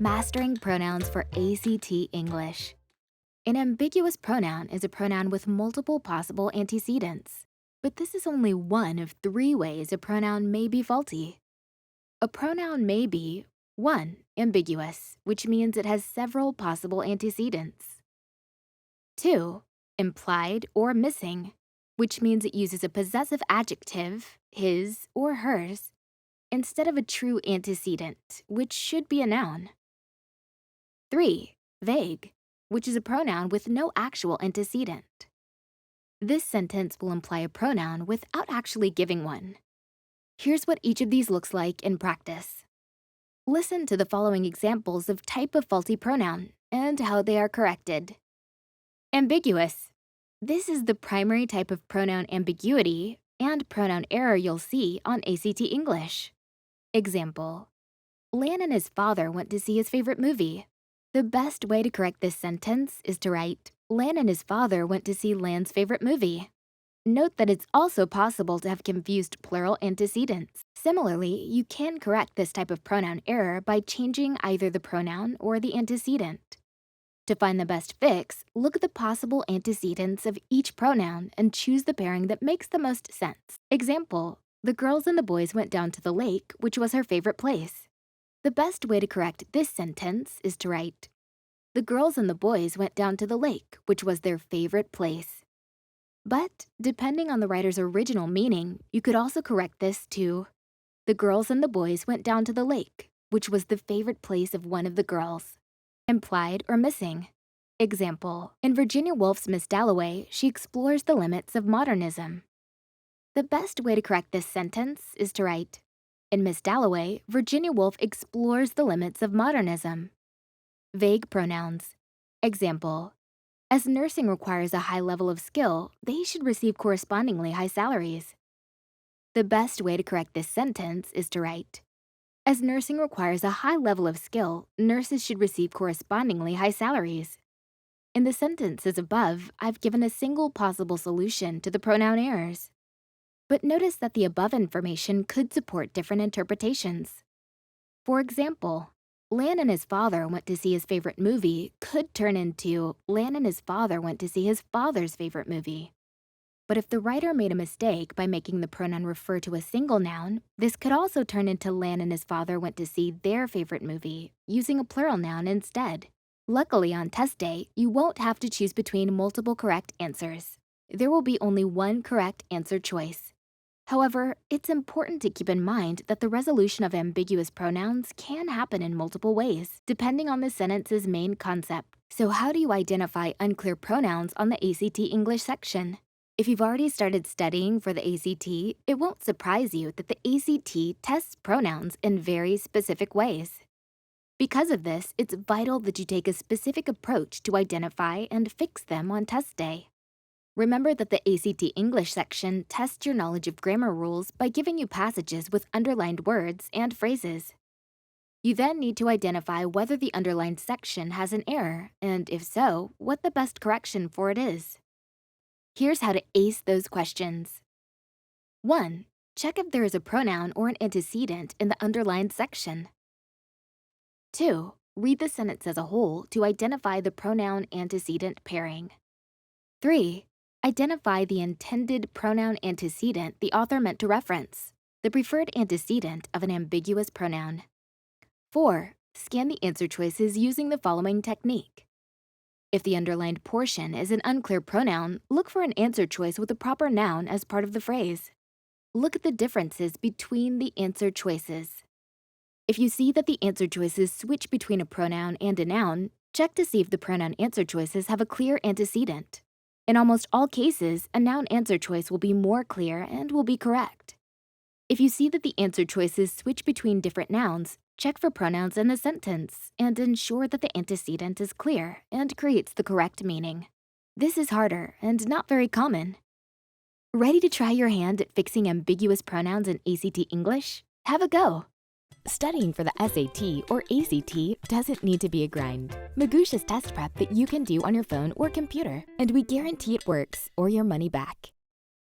Mastering Pronouns for ACT English. An ambiguous pronoun is a pronoun with multiple possible antecedents, but this is only one of 3 ways a pronoun may be faulty. A pronoun may be 1. Ambiguous, which means it has several possible antecedents. 2. Implied or missing, which means it uses a possessive adjective, his or hers, instead of a true antecedent, which should be a noun. 3. Vague, which is a pronoun with no actual antecedent. This sentence will imply a pronoun without actually giving one. Here's what each of these looks like in practice. Listen to the following examples of type of faulty pronoun and how they are corrected. Ambiguous. This is the primary type of pronoun ambiguity and pronoun error you'll see on ACT English. Example: Lan and his father went to see his favorite movie. The best way to correct this sentence is to write, Lan and his father went to see Lan's favorite movie. Note that it's also possible to have confused plural antecedents. Similarly, you can correct this type of pronoun error by changing either the pronoun or the antecedent. To find the best fix, look at the possible antecedents of each pronoun and choose the pairing that makes the most sense. Example: the girls and the boys went down to the lake, which was her favorite place. The best way to correct this sentence is to write, the girls and the boys went down to the lake, which was their favorite place. But, depending on the writer's original meaning, you could also correct this to, the girls and the boys went down to the lake, which was the favorite place of one of the girls. Implied or missing. Example: in Virginia Woolf's Miss Dalloway, she explores the limits of modernism. The best way to correct this sentence is to write, in Miss Dalloway, Virginia Woolf explores the limits of modernism. Vague pronouns. Example: as nursing requires a high level of skill, they should receive correspondingly high salaries. The best way to correct this sentence is to write, as nursing requires a high level of skill, nurses should receive correspondingly high salaries. In the sentences above, I've given a single possible solution to the pronoun errors. But notice that the above information could support different interpretations. For example, Lan and his father went to see his favorite movie could turn into Lan and his father went to see his father's favorite movie. But if the writer made a mistake by making the pronoun refer to a single noun, this could also turn into Lan and his father went to see their favorite movie, using a plural noun instead. Luckily, on test day, you won't have to choose between multiple correct answers. There will be only one correct answer choice. However, it's important to keep in mind that the resolution of ambiguous pronouns can happen in multiple ways, depending on the sentence's main concept. So how do you identify unclear pronouns on the ACT English section? If you've already started studying for the ACT, it won't surprise you that the ACT tests pronouns in very specific ways. Because of this, it's vital that you take a specific approach to identify and fix them on test day. Remember that the ACT English section tests your knowledge of grammar rules by giving you passages with underlined words and phrases. You then need to identify whether the underlined section has an error, and if so, what the best correction for it is. Here's how to ace those questions. 1. Check if there is a pronoun or an antecedent in the underlined section. 2. Read the sentence as a whole to identify the pronoun-antecedent pairing. 3. Identify the intended pronoun antecedent the author meant to reference, the preferred antecedent of an ambiguous pronoun. 4. Scan the answer choices using the following technique. If the underlined portion is an unclear pronoun, look for an answer choice with a proper noun as part of the phrase. Look at the differences between the answer choices. If you see that the answer choices switch between a pronoun and a noun, check to see if the pronoun answer choices have a clear antecedent. In almost all cases, a noun answer choice will be more clear and will be correct. If you see that the answer choices switch between different nouns, check for pronouns in the sentence and ensure that the antecedent is clear and creates the correct meaning. This is harder and not very common. Ready to try your hand at fixing ambiguous pronouns in ACT English? Have a go! Studying for the SAT or ACT doesn't need to be a grind. Magoosh is test prep that you can do on your phone or computer, and we guarantee it works or your money back.